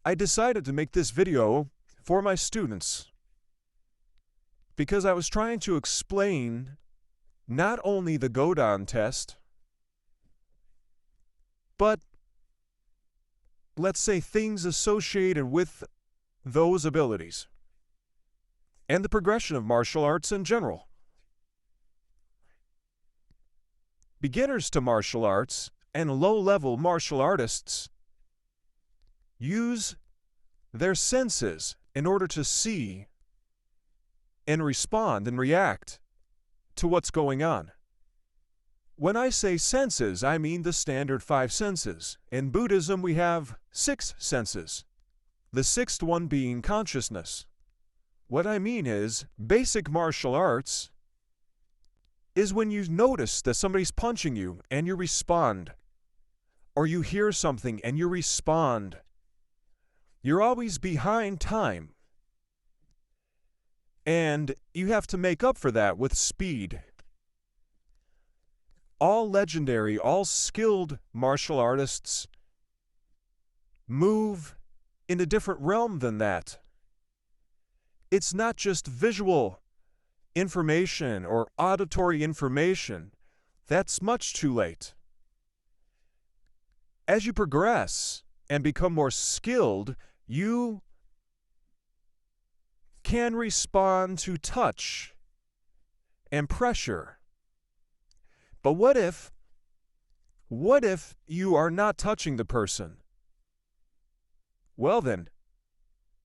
I decided to make this video for my students because I was trying to explain not only the Godan test, but let's say things associated with those abilities and the progression of martial arts in general. Beginners to martial arts and low-level martial artists use their senses in order to see and respond and react to what's going on. When I say senses, I mean the standard 5 senses. In Buddhism, we have 6 senses, the sixth one being consciousness. What I mean is, basic martial arts is when you notice that somebody's punching you and you respond, or you hear something and you respond. You're always behind time, and you have to make up for that with speed. All legendary, all skilled martial artists move in a different realm than that. It's not just visual information or auditory information. That's much too late. As you progress and become more skilled, you can respond to touch and pressure. But what if you are not touching the person? Well then,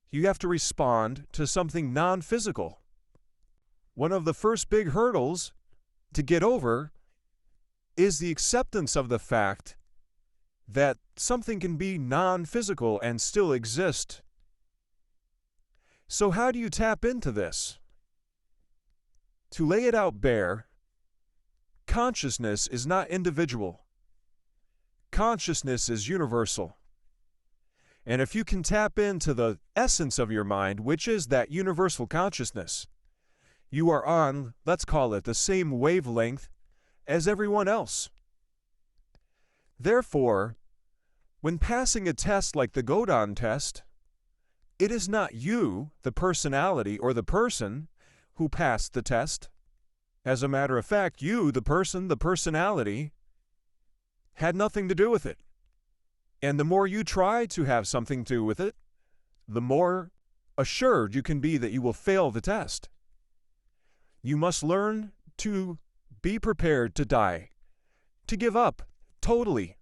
you have to respond to something non-physical. One of the first big hurdles to get over is the acceptance of the fact that something can be non-physical and still exist. So how do you tap into this? To lay it out bare, consciousness is not individual. Consciousness is universal. And if you can tap into the essence of your mind, which is that universal consciousness, you are on, let's call it, the same wavelength as everyone else. Therefore, when passing a test like the Godan test, it is not you, the personality or the person, who passed the test. As a matter of fact, you, the person, the personality, had nothing to do with it. And the more you try to have something to do with it, the more assured you can be that you will fail the test. You must learn to be prepared to die, to give up totally.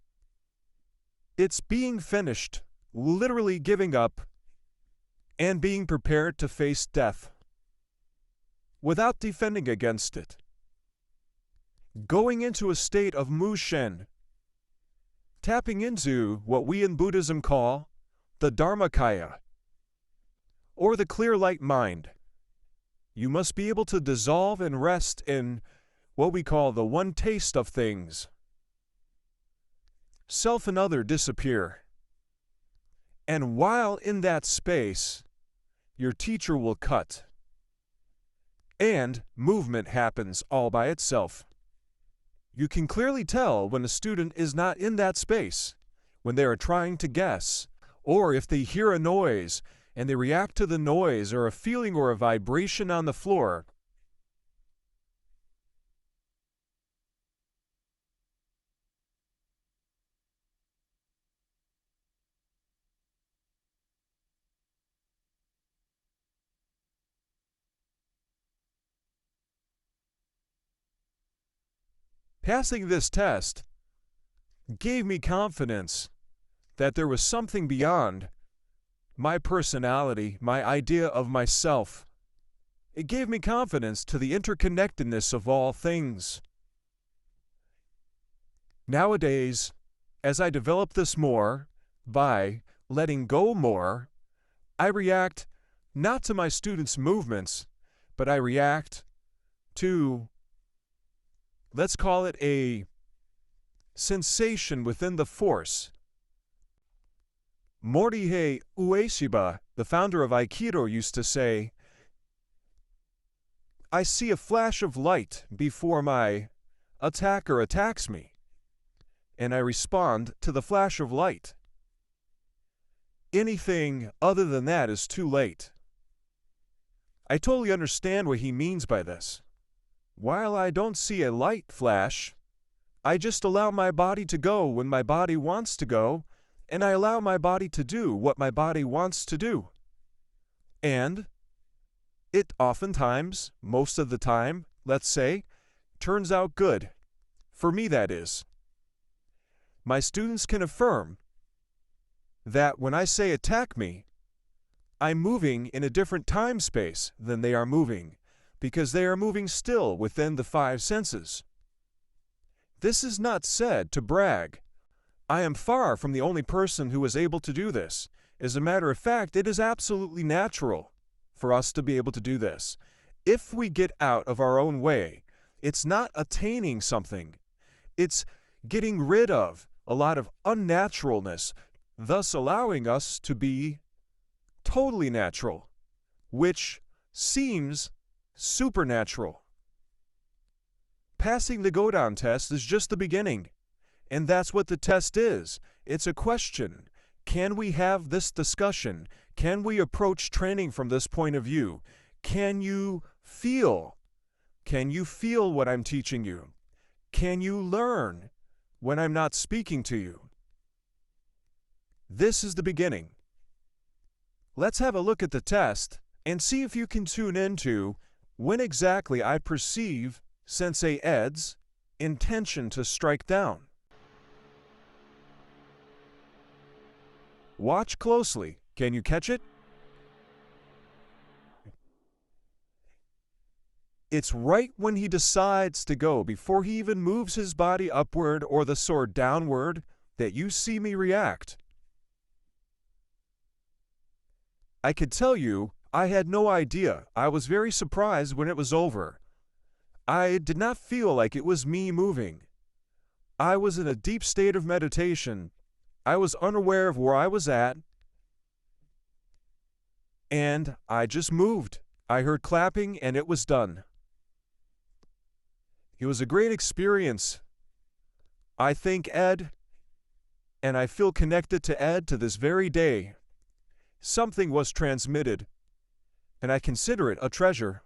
It's being finished, literally giving up, and being prepared to face death without defending against it. Going into a state of Mushen, tapping into what we in Buddhism call the Dharmakaya, or the clear light mind. You must be able to dissolve and rest in what we call the one taste of things. Self and other disappear. And while in that space, your teacher will cut. And movement happens all by itself. You can clearly tell when a student is not in that space, when they are trying to guess, or if they hear a noise and they react to the noise or a feeling or a vibration on the floor. Passing this test gave me confidence that there was something beyond my personality, my idea of myself. It gave me confidence to the interconnectedness of all things. Nowadays, as I develop this more, by letting go more, I react not to my students' movements, but I react to, let's call it a sensation within the force. Morihei Ueshiba, the founder of Aikido, used to say, I see a flash of light before my attacker attacks me, and I respond to the flash of light. Anything other than that is too late. I totally understand what he means by this. While I don't see a light flash, I just allow my body to go when my body wants to go, and I allow my body to do what my body wants to do. And it oftentimes, most of the time, let's say, turns out good. For me, that is. My students can affirm that when I say attack me, I'm moving in a different time space than they are moving, because they are moving still within the five senses. This is not said to brag. I am far from the only person who is able to do this. As a matter of fact, it is absolutely natural for us to be able to do this. If we get out of our own way, it's not attaining something. It's getting rid of a lot of unnaturalness, thus allowing us to be totally natural, which seems supernatural. Passing the Godan test is just the beginning, and that's what the test is. It's a question. Can we have this discussion? Can we approach training from this point of view? Can you feel? Can you feel what I'm teaching you? Can you learn when I'm not speaking to you? This is the beginning. Let's have a look at the test and see if you can tune into when exactly I perceive Sensei Ed's intention to strike down. Watch closely. Can you catch it? It's right when he decides to go, before he even moves his body upward or the sword downward, that you see me react. I could tell you, I had no idea. I was very surprised when it was over. I did not feel like it was me moving. I was in a deep state of meditation. I was unaware of where I was at, and I just moved. I heard clapping, and it was done. It was a great experience. I thank Ed, and I feel connected to Ed to this very day. Something was transmitted, and I consider it a treasure.